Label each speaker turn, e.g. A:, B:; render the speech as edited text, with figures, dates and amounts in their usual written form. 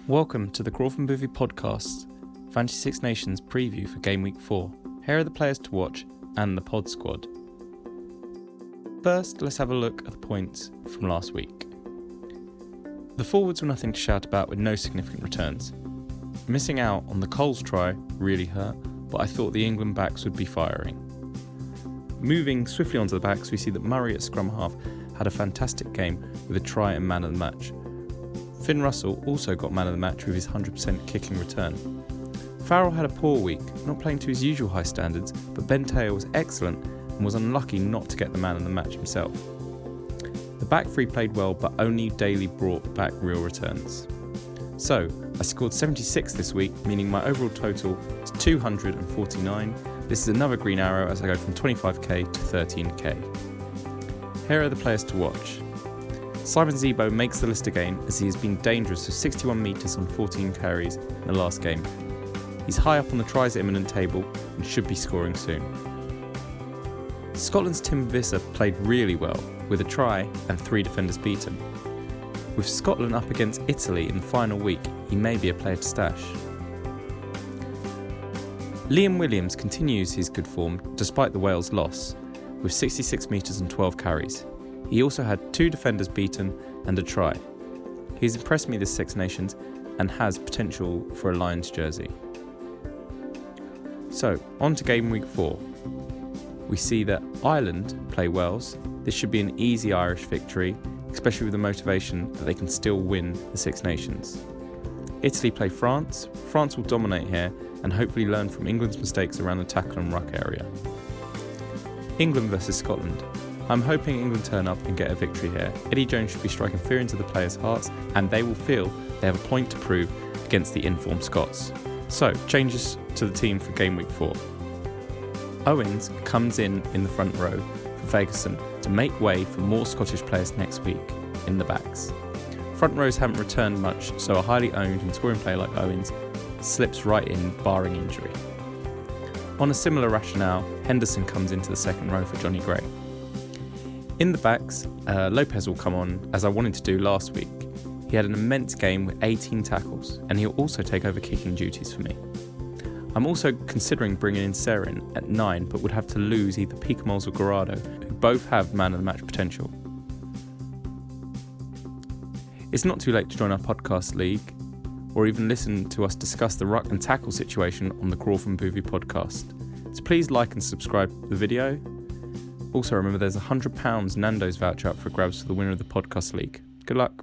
A: Welcome to the Crawford Movie Podcast, Fantasy Six Nations preview for Gameweek 4. Here are the players to watch and the pod squad. First, let's have a look at the points from last week. The forwards were nothing to shout about with no significant returns. Missing out on the Coles try really hurt, but I thought the England backs would be firing. Moving swiftly onto the backs, we see that Murray at scrum half had a fantastic game with a try and man of the match. Finn Russell also got man of the match with his 100% kicking return. Farrell had a poor week, not playing to his usual high standards, but Ben Taylor was excellent and was unlucky not to get the man of the match himself. The back three played well, but only Daly brought back real returns. So, I scored 76 this week, meaning my overall total is 249. This is another green arrow as I go from 25k to 13k. Here are the players to watch. Simon Zebo makes the list again as he has been dangerous with 61 metres on 14 carries in the last game. He's high up on the tries imminent table and should be scoring soon. Scotland's Tim Visser played really well with a try and 3 defenders beaten. With Scotland up against Italy in the final week, he may be a player to stash. Liam Williams continues his good form despite the Wales loss, with 66 metres and 12 carries. He also had 2 defenders beaten and a try. He's impressed me this Six Nations and has potential for a Lions jersey. So, on to Game Week 4. We see that Ireland play Wales. This should be an easy Irish victory, especially with the motivation that they can still win the Six Nations. Italy play France. France will dominate here and hopefully learn from England's mistakes around the tackle and ruck area. England versus Scotland. I'm hoping England turn up and get a victory here. Eddie Jones should be striking fear into the players' hearts and they will feel they have a point to prove against the informed Scots. So, changes to the team for Game Week 4. Owens comes in the front row for Ferguson to make way for more Scottish players next week in the backs. Front rows haven't returned much, so a highly owned and scoring player like Owens slips right in, barring injury. On a similar rationale, Henderson comes into the second row for Johnny Gray. In the backs, Lopez will come on, as I wanted to do last week. He had an immense game with 18 tackles, and he'll also take over kicking duties for me. I'm also considering bringing in Serin at 9, but would have to lose either Peakamoles or Garrado, who both have man of the match potential. It's not too late to join our podcast league, or even listen to us discuss the ruck and tackle situation on the Crawford Movie Podcast. So please like and subscribe to the video. Also remember there's a £100 Nando's voucher up for grabs for the winner of the podcast league. Good luck.